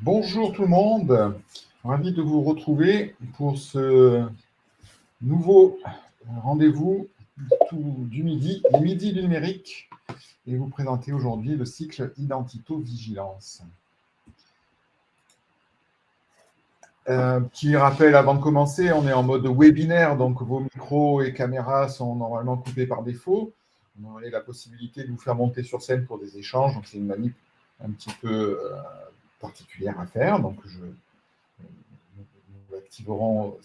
Bonjour tout le monde, ravi de vous retrouver pour ce nouveau rendez-vous du midi, les midis du numérique, et vous présenter aujourd'hui le cycle Identito-Vigilance. Petit rappel avant de commencer, on est en mode webinaire, donc vos micros et caméras sont normalement coupés par défaut. On aurait la possibilité de vous faire monter sur scène pour des échanges, donc c'est une manip un petit peu particulière à faire, donc nous l'activerons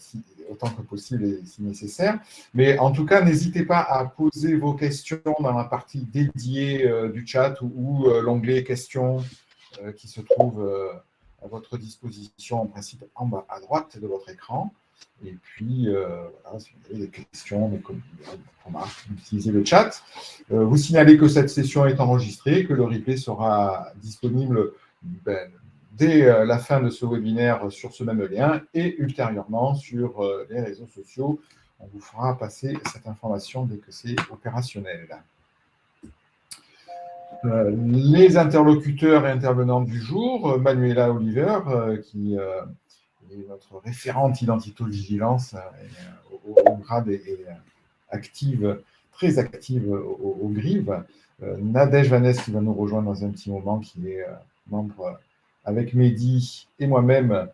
autant que possible et si nécessaire. Mais en tout cas, n'hésitez pas à poser vos questions dans la partie dédiée du chat ou l'onglet questions qui se trouve à votre disposition, en principe en bas à droite de votre écran. Et puis, voilà, si vous avez des questions, des remarques, utilisez le chat. Vous signalez que cette session est enregistrée, que le replay sera disponible dès la fin de ce webinaire sur ce même lien et ultérieurement sur les réseaux sociaux. On vous fera passer cette information dès que c'est opérationnel. Les interlocuteurs et intervenantes du jour, Manuela Oliver, qui est notre référente identito-vigilance au grade et active, très active au GRIV. Nadège Vanès qui va nous rejoindre dans un petit moment, qui est membre avec Mehdi et moi-même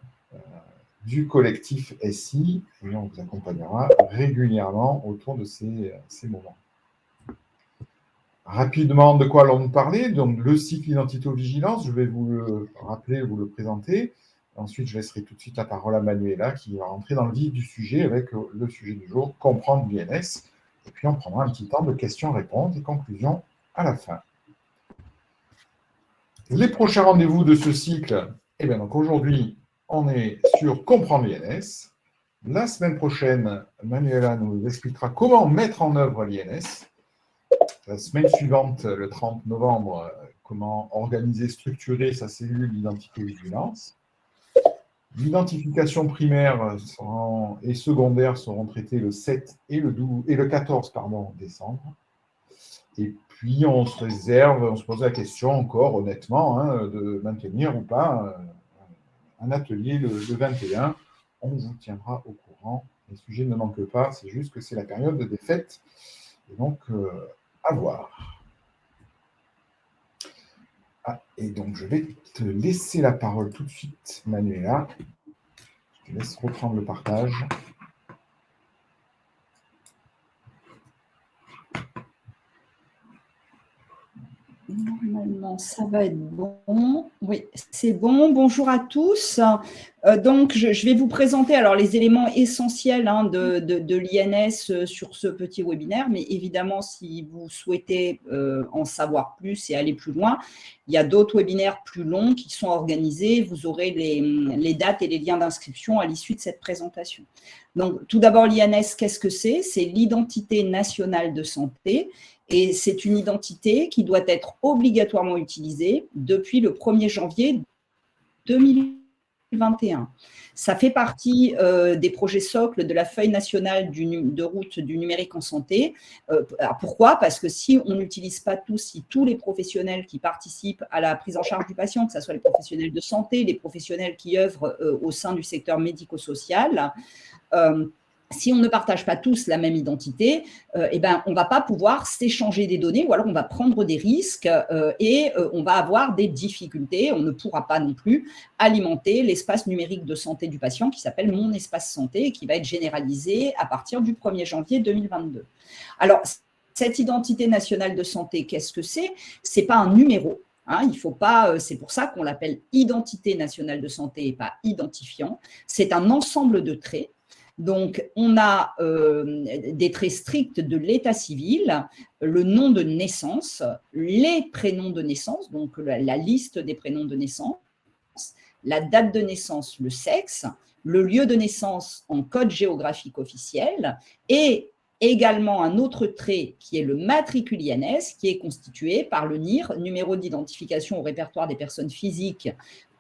du collectif SI, et on vous accompagnera régulièrement autour de ces moments. Rapidement, de quoi allons-nous parler? Donc, le cycle Identito-Vigilance, je vais vous le rappeler, vous le présenter. Ensuite, je laisserai tout de suite la parole à Manuela qui va rentrer dans le vif du sujet avec le sujet du jour, comprendre l'INS. Et puis, on prendra un petit temps de questions-réponses et conclusions à la fin. Les prochains rendez-vous de ce cycle, eh bien, donc aujourd'hui, on est sur comprendre l'INS. La semaine prochaine, Manuela nous expliquera comment mettre en œuvre l'INS. La semaine suivante, le 30 novembre, comment organiser, structurer sa cellule d'identité-vigilance. L'identification primaire et secondaire seront traitées le 7 et le 14 décembre. Et puis, on se pose la question encore, honnêtement, de maintenir ou pas un atelier le 21. On vous tiendra au courant. Les sujets ne manquent pas, c'est juste que c'est la période des fêtes. Et donc, à voir. Ah, et donc, je vais te laisser la parole tout de suite, Manuela. Je te laisse reprendre le partage. Normalement, ça va être bon. Oui, c'est bon. Bonjour à tous. Donc, je vais vous présenter alors les éléments essentiels de l'INS sur ce petit webinaire. Mais évidemment, si vous souhaitez en savoir plus et aller plus loin, il y a d'autres webinaires plus longs qui sont organisés. Vous aurez les dates et les liens d'inscription à l'issue de cette présentation. Donc, tout d'abord, l'INS, qu'est-ce que c'est? C'est l'identité nationale de santé. Et c'est une identité qui doit être obligatoirement utilisée depuis le 1er janvier 2021. Ça fait partie des projets socles de la feuille nationale de route du numérique en santé. Pourquoi? Parce que si on n'utilise pas si tous les professionnels qui participent à la prise en charge du patient, que ce soit les professionnels de santé, les professionnels qui œuvrent au sein du secteur médico-social, si on ne partage pas tous la même identité, eh ben, on ne va pas pouvoir s'échanger des données ou alors on va prendre des risques et on va avoir des difficultés. On ne pourra pas non plus alimenter l'espace numérique de santé du patient qui s'appelle Mon Espace Santé et qui va être généralisé à partir du 1er janvier 2022. Alors, cette identité nationale de santé, qu'est-ce que c'est? Ce n'est pas un numéro. Il faut pas, c'est pour ça qu'on l'appelle identité nationale de santé et pas identifiant. C'est un ensemble de traits. Donc, on a des traits stricts de l'état civil, le nom de naissance, les prénoms de naissance, donc la liste des prénoms de naissance, la date de naissance, le sexe, le lieu de naissance en code géographique officiel et également un autre trait qui est le matricule INS, qui est constitué par le NIR, numéro d'identification au répertoire des personnes physiques,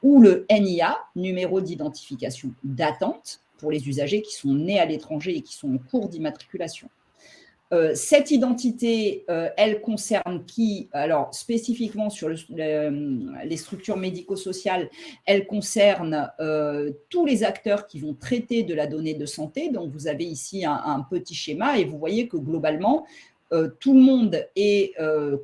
ou le NIA, numéro d'identification d'attente, pour les usagers qui sont nés à l'étranger et qui sont en cours d'immatriculation. Cette identité, elle concerne qui? Alors, spécifiquement sur les structures médico-sociales, elle concerne tous les acteurs qui vont traiter de la donnée de santé. Donc, vous avez ici un petit schéma et vous voyez que globalement, tout le monde est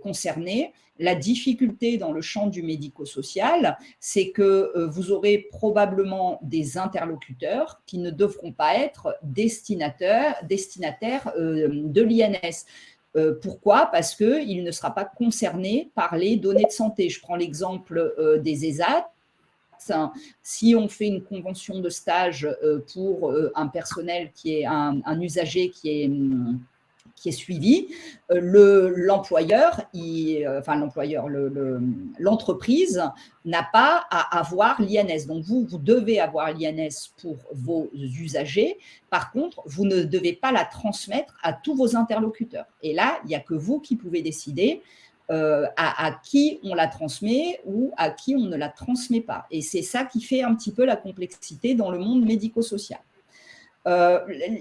concerné. La difficulté dans le champ du médico-social, c'est que vous aurez probablement des interlocuteurs qui ne devront pas être destinataires de l'INS. Pourquoi? Parce qu'il ne sera pas concerné par les données de santé. Je prends l'exemple des ESAT. Si on fait une convention de stage pour un personnel qui est un usager qui est suivi, l'entreprise n'a pas à avoir l'INS. Donc, vous devez avoir l'INS pour vos usagers. Par contre, vous ne devez pas la transmettre à tous vos interlocuteurs. Et là, il n'y a que vous qui pouvez décider à qui on la transmet ou à qui on ne la transmet pas. Et c'est ça qui fait un petit peu la complexité dans le monde médico-social.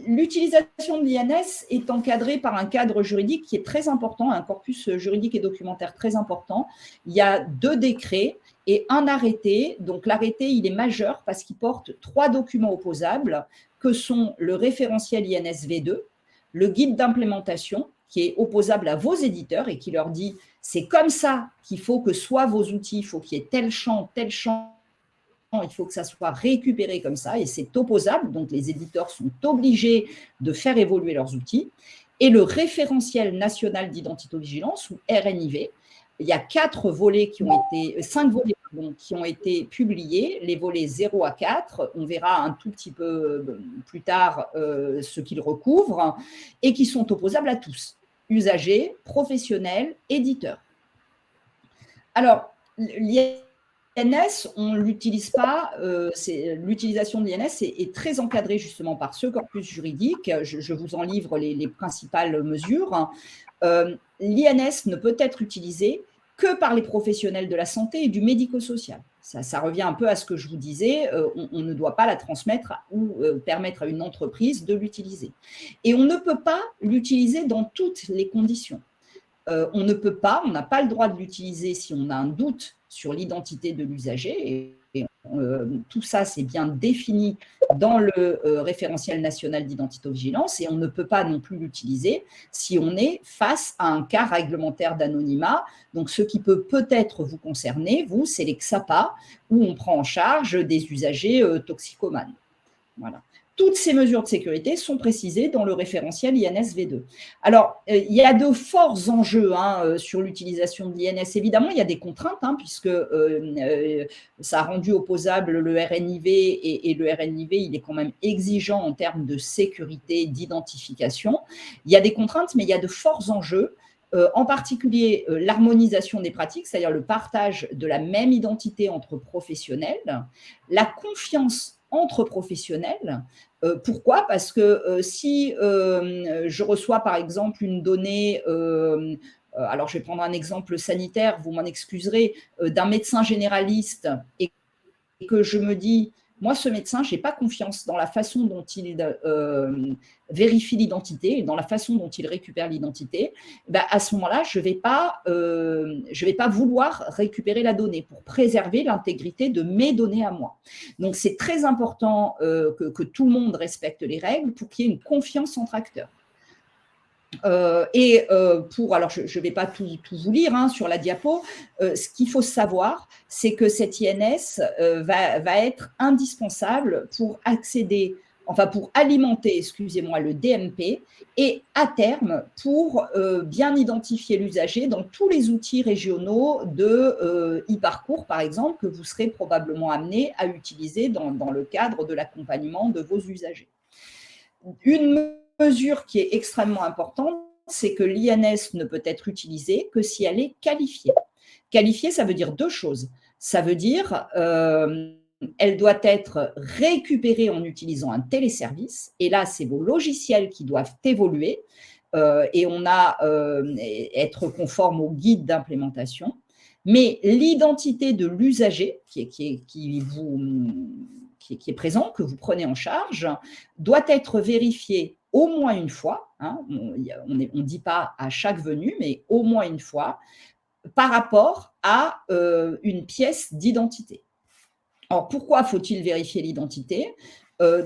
L'utilisation de l'INS est encadrée par un cadre juridique qui est très important, un corpus juridique et documentaire très important. Il y a 2 décrets et un arrêté. Donc l'arrêté, il est majeur parce qu'il porte 3 documents opposables que sont le référentiel INS V2, le guide d'implémentation qui est opposable à vos éditeurs et qui leur dit c'est comme ça qu'il faut que soient vos outils, il faut qu'il y ait tel champ, il faut que ça soit récupéré comme ça, et c'est opposable, donc les éditeurs sont obligés de faire évoluer leurs outils. Et le référentiel national d'identité-vigilance, ou RNIV, il y a 5 volets qui ont été publiés, les volets 0 à 4, on verra un tout petit peu plus tard ce qu'ils recouvrent, et qui sont opposables à tous, usagers, professionnels, éditeurs. Alors, l'INS, on ne l'utilise pas, l'utilisation de l'INS est très encadrée justement par ce corpus juridique. Je vous en livre les principales mesures. L'INS ne peut être utilisé que par les professionnels de la santé et du médico-social. Ça revient un peu à ce que je vous disais, on ne doit pas la transmettre ou permettre à une entreprise de l'utiliser. Et on ne peut pas l'utiliser dans toutes les conditions. On n'a pas le droit de l'utiliser si on a un doute sur l'identité de l'usager. Et tout ça, c'est bien défini dans le référentiel national d'identité-vigilance et on ne peut pas non plus l'utiliser si on est face à un cas réglementaire d'anonymat. Donc, ce qui peut peut-être vous concerner, vous, c'est les XAPA, où on prend en charge des usagers toxicomanes. Voilà. Toutes ces mesures de sécurité sont précisées dans le référentiel INS V2. Alors, il y a de forts enjeux sur l'utilisation de l'INS. Évidemment, il y a des contraintes, puisque ça a rendu opposable le RNIV, et le RNIV, il est quand même exigeant en termes de sécurité, d'identification. Il y a des contraintes, mais il y a de forts enjeux. En particulier l'harmonisation des pratiques, c'est-à-dire le partage de la même identité entre professionnels, la confiance entre professionnels. Pourquoi? Parce que si je reçois par exemple une donnée, alors je vais prendre un exemple sanitaire, vous m'en excuserez, d'un médecin généraliste et que je me dis, moi ce médecin, je n'ai pas confiance dans la façon dont il vérifie l'identité et dans la façon dont il récupère l'identité, à ce moment-là, je ne vais pas vouloir récupérer la donnée pour préserver l'intégrité de mes données à moi. Donc, c'est très important que tout le monde respecte les règles pour qu'il y ait une confiance entre acteurs. Alors je ne vais pas tout vous lire sur la diapo, ce qu'il faut savoir, c'est que cette INS va être indispensable pour alimenter, excusez-moi, le DMP et à terme pour bien identifier l'usager dans tous les outils régionaux de e-parcours, par exemple, que vous serez probablement amené à utiliser dans le cadre de l'accompagnement de vos usagers. Une mesure qui est extrêmement importante, c'est que l'INS ne peut être utilisée que si elle est qualifiée. Qualifiée, ça veut dire 2 choses. Ça veut dire elle doit être récupérée en utilisant un téléservice. Et là, c'est vos logiciels qui doivent évoluer et on a être conforme au guide d'implémentation. Mais l'identité de l'usager qui est présent, que vous prenez en charge, doit être vérifiée au moins une fois, hein, on ne dit pas à chaque venue, mais au moins une fois, par rapport à une pièce d'identité. Alors, pourquoi faut-il vérifier l'identité ?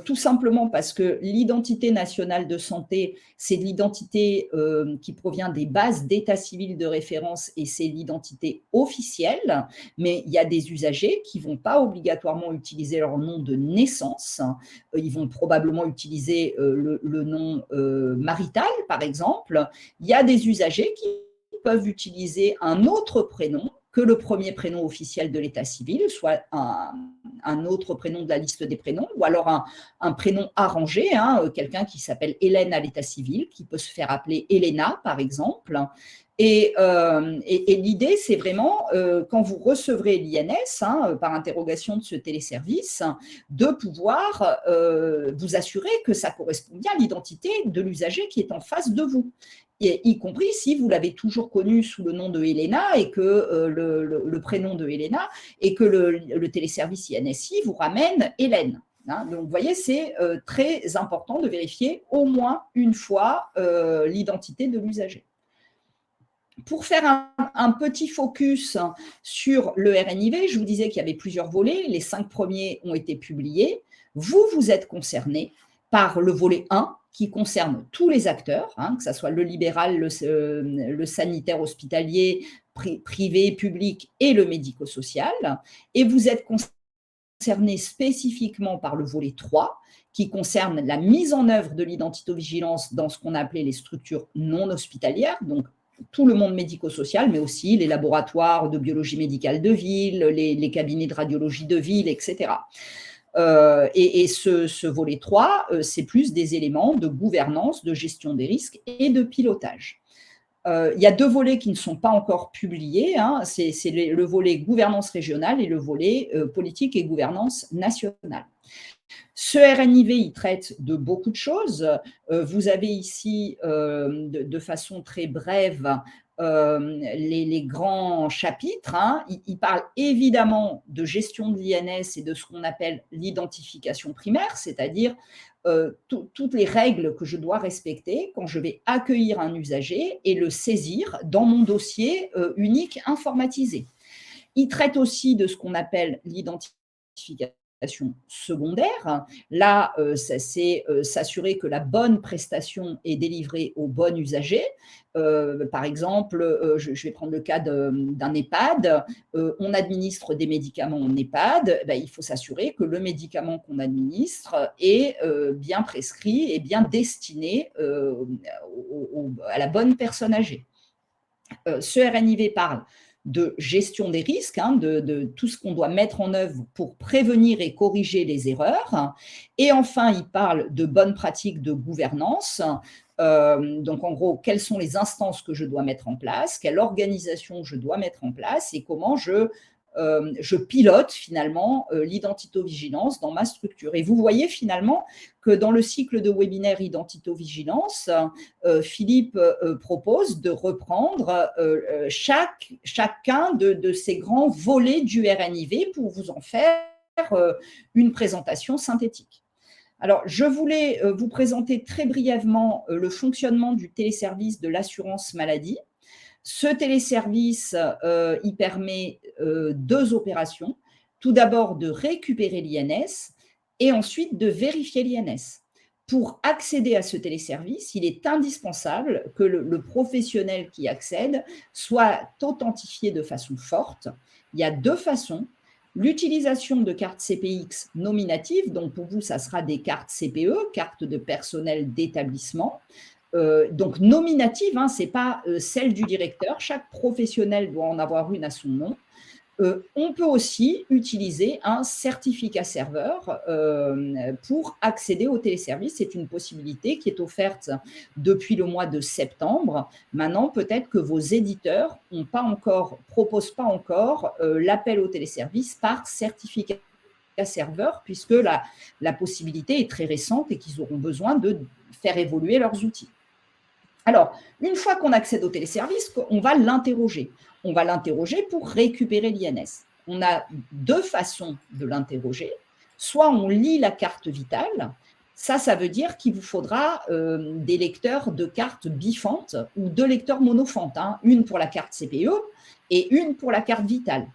Tout simplement parce que l'identité nationale de santé, c'est l'identité qui provient des bases d'état civil de référence et c'est l'identité officielle, mais il y a des usagers qui ne vont pas obligatoirement utiliser leur nom de naissance. Ils vont probablement utiliser le nom marital, par exemple. Il y a des usagers qui peuvent utiliser un autre prénom que le premier prénom officiel de l'état civil, soit un autre prénom de la liste des prénoms, ou alors un prénom arrangé, hein, quelqu'un qui s'appelle Hélène à l'état civil, qui peut se faire appeler Elena, par exemple. Et l'idée, c'est vraiment, quand vous recevrez l'INS, hein, par interrogation de ce téléservice, de pouvoir vous assurer que ça correspond bien à l'identité de l'usager qui est en face de vous. Et, y compris si vous l'avez toujours connu sous le nom de Elena et que le prénom de Elena et que le téléservice INSI vous ramène Hélène. Hein. Donc, vous voyez, c'est très important de vérifier au moins une fois l'identité de l'usager. Pour faire un petit focus sur le RNIV, je vous disais qu'il y avait plusieurs volets. Les 5 premiers ont été publiés. Vous êtes concerné par le volet 1 qui concerne tous les acteurs, hein, que ce soit le libéral, le sanitaire hospitalier, privé, public et le médico-social. Et vous êtes concerné spécifiquement par le volet 3 qui concerne la mise en œuvre de l'identitovigilance dans ce qu'on a appelé les structures non hospitalières, donc tout le monde médico-social, mais aussi les laboratoires de biologie médicale de ville, les cabinets de radiologie de ville, etc. Et ce volet 3, c'est plus des éléments de gouvernance, de gestion des risques et de pilotage. Il y a 2 volets qui ne sont pas encore publiés, hein, c'est le volet gouvernance régionale et le volet politique et gouvernance nationale. Ce RNIV, il traite de beaucoup de choses. Vous avez ici, de façon très brève, les grands chapitres. Hein. Il parle évidemment de gestion de l'INS et de ce qu'on appelle l'identification primaire, c'est-à-dire toutes les règles que je dois respecter quand je vais accueillir un usager et le saisir dans mon dossier unique informatisé. Il traite aussi de ce qu'on appelle l'identification secondaire. Là, c'est s'assurer que la bonne prestation est délivrée au bon usager. Par exemple, je vais prendre le cas d'un EHPAD. On administre des médicaments en EHPAD. Ben, il faut s'assurer que le médicament qu'on administre est bien prescrit et bien destiné à la bonne personne âgée. Ce RNIV parle de gestion des risques, hein, de tout ce qu'on doit mettre en œuvre pour prévenir et corriger les erreurs. Et enfin, il parle de bonnes pratiques de gouvernance. Donc, en gros, quelles sont les instances que je dois mettre en place, quelle organisation je dois mettre en place et comment je pilote finalement l'identitovigilance dans ma structure. Et vous voyez finalement que dans le cycle de webinaire identitovigilance, Philippe propose de reprendre chacun de ces grands volets du RNIV pour vous en faire une présentation synthétique. Alors, je voulais vous présenter très brièvement le fonctionnement du téléservice de l'assurance maladie. Ce téléservice, il permet 2 opérations. Tout d'abord, de récupérer l'INS et ensuite de vérifier l'INS. Pour accéder à ce téléservice, il est indispensable que le professionnel qui accède soit authentifié de façon forte. Il y a 2 façons. L'utilisation de cartes CPX nominatives, donc pour vous, ça sera des cartes CPE, cartes de personnel d'établissement. Donc nominative, hein, ce n'est pas celle du directeur. Chaque professionnel doit en avoir une à son nom. On peut aussi utiliser un certificat serveur pour accéder au téléservice. C'est une possibilité qui est offerte depuis le mois de septembre. Maintenant, peut-être que vos éditeurs proposent pas encore l'appel au téléservice par certificat serveur, puisque la possibilité est très récente et qu'ils auront besoin de faire évoluer leurs outils. Alors, une fois qu'on accède au téléservice, on va l'interroger. On va l'interroger pour récupérer l'INS. On a 2 façons de l'interroger. Soit on lit la carte vitale Ça veut dire qu'il vous faudra des lecteurs de cartes bifentes ou 2 lecteurs monofentes, hein, une pour la carte CPE et une pour la carte vitale.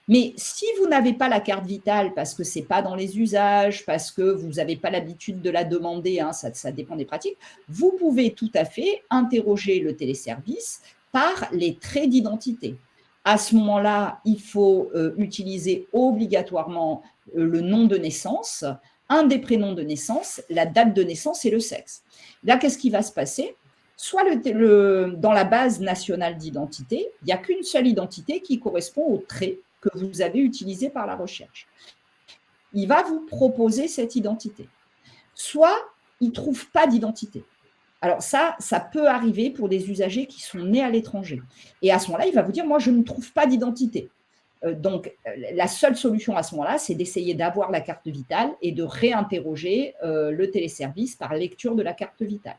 Mais si vous n'avez pas la carte vitale parce que ce n'est pas dans les usages, parce que vous n'avez pas l'habitude de la demander, hein, ça dépend des pratiques, vous pouvez tout à fait interroger le téléservice par les traits d'identité. À ce moment-là, il faut utiliser obligatoirement le nom de naissance, un des prénoms de naissance, la date de naissance et le sexe. Là, qu'est-ce qui va se passer ? Soit dans la base nationale d'identité, il n'y a qu'une seule identité qui correspond au trait que vous avez utilisé par la recherche. Il va vous proposer cette identité. Soit il ne trouve pas d'identité. Alors ça peut arriver pour des usagers qui sont nés à l'étranger. Et à ce moment-là, il va vous dire, moi, je ne trouve pas d'identité. Donc, la seule solution à ce moment-là, c'est d'essayer d'avoir la carte vitale et de réinterroger le téléservice par lecture de la carte vitale.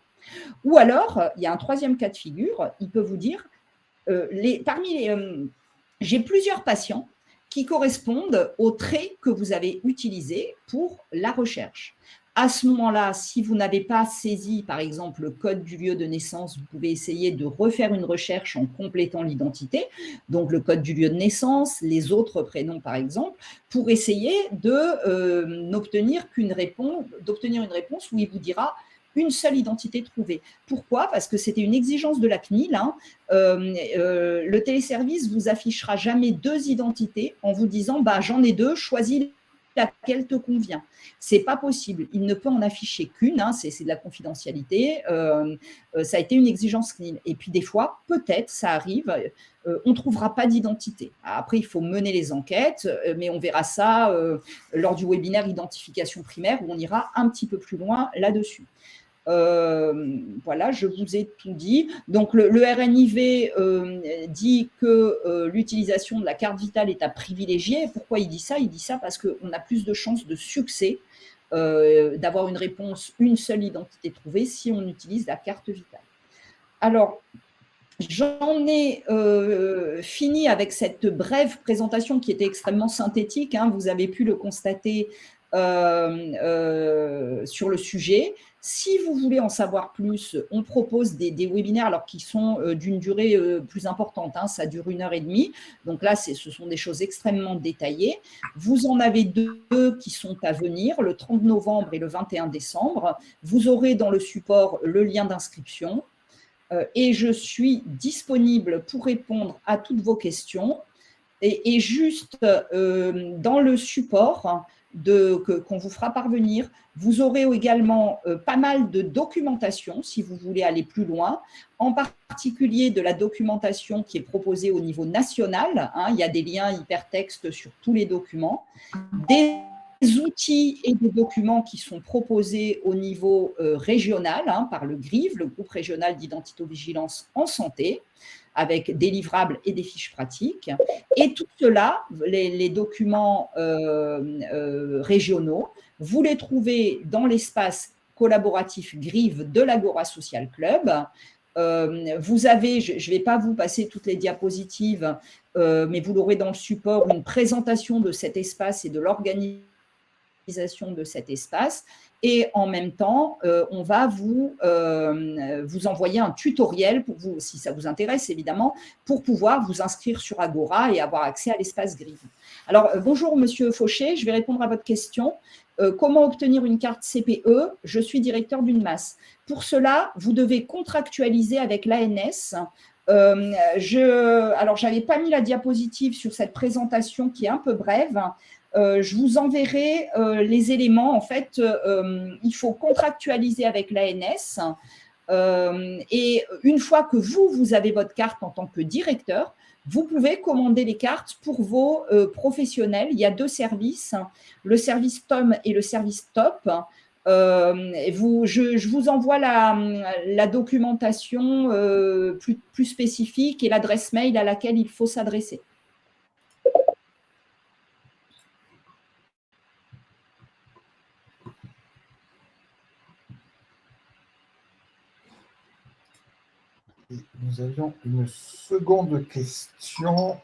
Ou alors, il y a un troisième cas de figure, il peut vous dire, j'ai plusieurs patients qui correspondent aux traits que vous avez utilisés pour la recherche. À ce moment-là, si vous n'avez pas saisi, par exemple, le code du lieu de naissance, vous pouvez essayer de refaire une recherche en complétant l'identité, donc le code du lieu de naissance, les autres prénoms, par exemple, pour essayer d'obtenir une réponse où il vous dira une seule identité trouvée. Pourquoi ? Parce que c'était une exigence de la CNIL. Hein. Le téléservice vous affichera jamais 2 identités en vous disant bah, j'en ai 2, choisis laquelle te convient. Ce n'est pas possible. Il ne peut en afficher qu'une, hein, c'est de la confidentialité. Ça a été une exigence CNIL. Et puis des fois, peut-être, ça arrive, on ne trouvera pas d'identité. Après, il faut mener les enquêtes, mais on verra ça lors du webinaire identification primaire où on ira un petit peu plus loin là-dessus. Voilà, je vous ai tout dit. Donc, le RNIV dit que l'utilisation de la carte vitale est à privilégier. Pourquoi il dit ça ? Il dit ça parce qu'on a plus de chances de succès d'avoir une réponse, une seule identité trouvée si on utilise la carte vitale. Alors, j'en ai fini avec cette brève présentation qui était extrêmement synthétique. Hein, vous avez pu le constater sur le sujet. Si vous voulez en savoir plus, on propose des webinaires alors qui sont d'une durée plus importante. Hein, ça dure 1h30. Donc là, ce sont des choses extrêmement détaillées. Vous en avez 2 qui sont à venir, le 30 novembre et le 21 décembre. Vous aurez dans le support le lien d'inscription. Et je suis disponible pour répondre à toutes vos questions. Et juste dans le support qu'on vous fera parvenir, vous aurez également pas mal de documentation si vous voulez aller plus loin, en particulier de la documentation qui est proposée au niveau national. Hein, il y a des liens hypertextes sur tous les documents, des outils et des documents qui sont proposés au niveau régional hein, par le GRIV, le groupe régional d'identité-vigilance en santé, avec des livrables et des fiches pratiques. Et tout cela, les documents régionaux, vous les trouvez dans l'espace collaboratif GRIV de l'Agora Social Club. Vous avez, je ne vais pas vous passer toutes les diapositives, mais vous l'aurez dans le support, une présentation de cet espace et de l'organisation de cet espace. Et en même temps, on va vous envoyer un tutoriel pour vous, si ça vous intéresse évidemment, pour pouvoir vous inscrire sur Agora et avoir accès à l'espace GRIV. Alors, bonjour Monsieur Fauché, je vais répondre à votre question. Comment obtenir une carte CPE ? Je suis directeur d'une masse. Pour cela, vous devez contractualiser avec l'ANS. Alors, je n'avais pas mis la diapositive sur cette présentation qui est un peu brève. Je vous enverrai les éléments. En fait, il faut contractualiser avec l'ANS et une fois que vous avez votre carte en tant que directeur, vous pouvez commander les cartes pour vos professionnels. Il y a 2 services, le service TOM et le service TOP. Je vous envoie la documentation plus spécifique et l'adresse mail à laquelle il faut s'adresser. Nous avions une seconde question.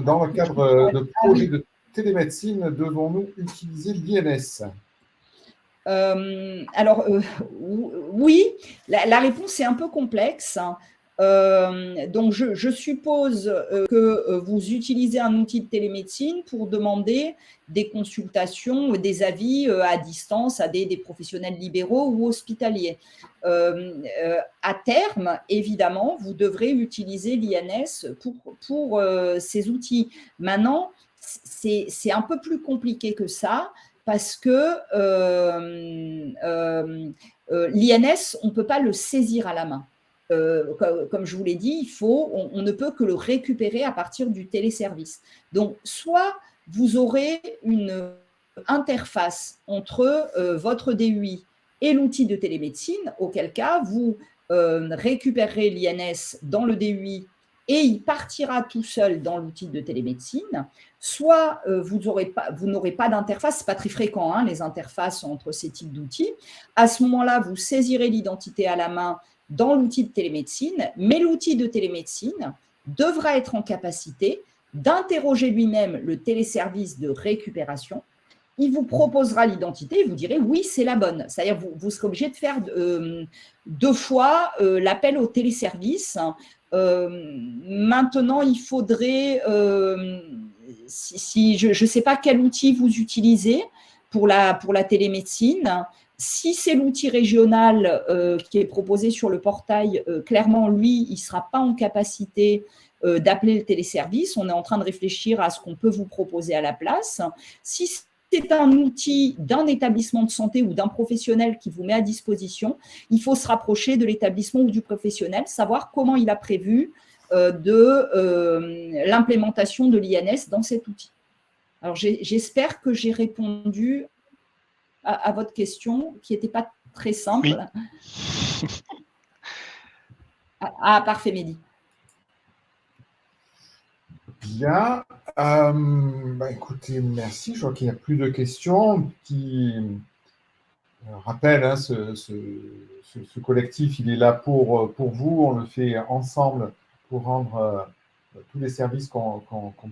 Dans le cadre de projets de télémédecine, devons-nous utiliser l'INS ? Alors, oui, la réponse est un peu complexe. Donc, je suppose que vous utilisez un outil de télémédecine pour demander des consultations ou des avis à distance à des professionnels libéraux ou hospitaliers. À terme, évidemment, vous devrez utiliser l'INS pour ces outils. Maintenant, c'est un peu plus compliqué que ça parce que l'INS, on ne peut pas le saisir à la main. Comme je vous l'ai dit, on ne peut que le récupérer à partir du téléservice. Donc, soit vous aurez une interface entre votre DUI et l'outil de télémédecine, auquel cas vous récupérerez l'INS dans le DUI et il partira tout seul dans l'outil de télémédecine, soit vous n'aurez pas d'interface, ce n'est pas très fréquent, hein, les interfaces entre ces types d'outils. À ce moment-là, vous saisirez l'identité à la main dans l'outil de télémédecine, mais l'outil de télémédecine devra être en capacité d'interroger lui-même le téléservice de récupération. Il vous proposera l'identité et vous direz oui, c'est la bonne. C'est-à-dire vous serez obligé de faire 2 fois l'appel au téléservice. Maintenant, il faudrait, si je ne sais pas quel outil vous utilisez pour la télémédecine. Si c'est l'outil régional qui est proposé sur le portail, clairement, lui, il ne sera pas en capacité d'appeler le téléservice. On est en train de réfléchir à ce qu'on peut vous proposer à la place. Si c'est un outil d'un établissement de santé ou d'un professionnel qui vous met à disposition, il faut se rapprocher de l'établissement ou du professionnel, savoir comment il a prévu l'implémentation de l'INS dans cet outil. Alors, j'espère que j'ai répondu à votre question, qui n'était pas très simple. Oui. Ah, parfait, Mehdi. Bien. Écoutez, merci. Je vois qu'il n'y a plus de questions. Petit rappel, hein, ce collectif, il est là pour vous. On le fait ensemble pour rendre tous les services qu'on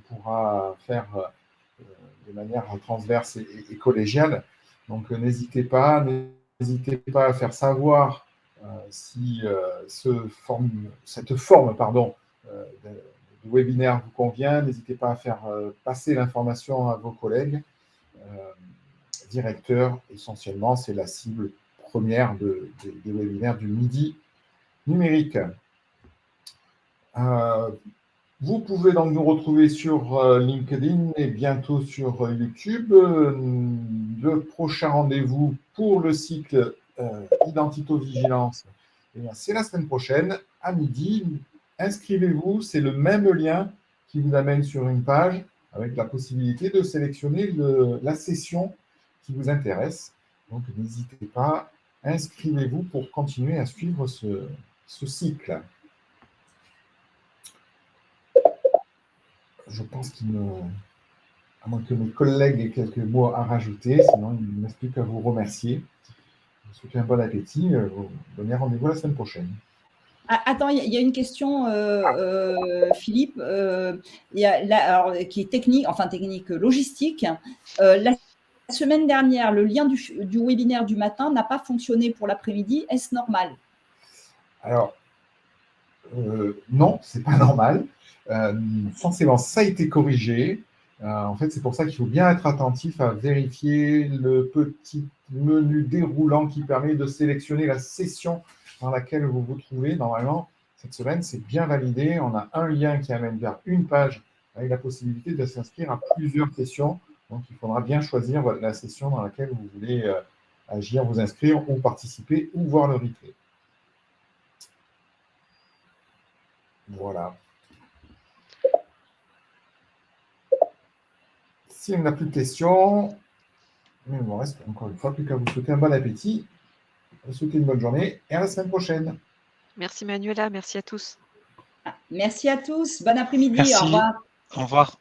pourra faire de manière transverse et collégiale. Donc, n'hésitez pas à faire savoir si cette forme de webinaire vous convient. N'hésitez pas à faire passer l'information à vos collègues. Directeurs, essentiellement, c'est la cible première des webinaires du Midi numérique. Vous pouvez donc nous retrouver sur LinkedIn et bientôt sur YouTube. Le prochain rendez-vous pour le cycle Identito-Vigilance, c'est la semaine prochaine à midi. Inscrivez-vous, c'est le même lien qui vous amène sur une page avec la possibilité de sélectionner la session qui vous intéresse. Donc, n'hésitez pas, inscrivez-vous pour continuer à suivre ce cycle. Je pense à moins que mes collègues aient quelques mots à rajouter, sinon il ne reste plus qu'à vous remercier. Je vous souhaite un bon appétit. Donnez rendez-vous la semaine prochaine. Attends, il y a une question, Philippe, qui est technique, logistique. La semaine dernière, le lien du webinaire du matin n'a pas fonctionné pour l'après-midi. Est-ce normal? Alors, non, ce n'est pas normal. Forcément, ça a été corrigé. En fait, c'est pour ça qu'il faut bien être attentif à vérifier le petit menu déroulant qui permet de sélectionner la session dans laquelle vous vous trouvez. Normalement, cette semaine, c'est bien validé. On a un lien qui amène vers une page avec la possibilité de s'inscrire à plusieurs sessions. Donc, il faudra bien choisir la session dans laquelle vous voulez agir, vous inscrire ou participer ou voir le replay. Voilà. Si on n'a plus de questions, il me reste encore une fois plus qu'à vous souhaiter un bon appétit, vous souhaiter une bonne journée et à la semaine prochaine. Merci Manuela, merci à tous. Merci à tous, bon après-midi, Merci. au revoir. Au revoir.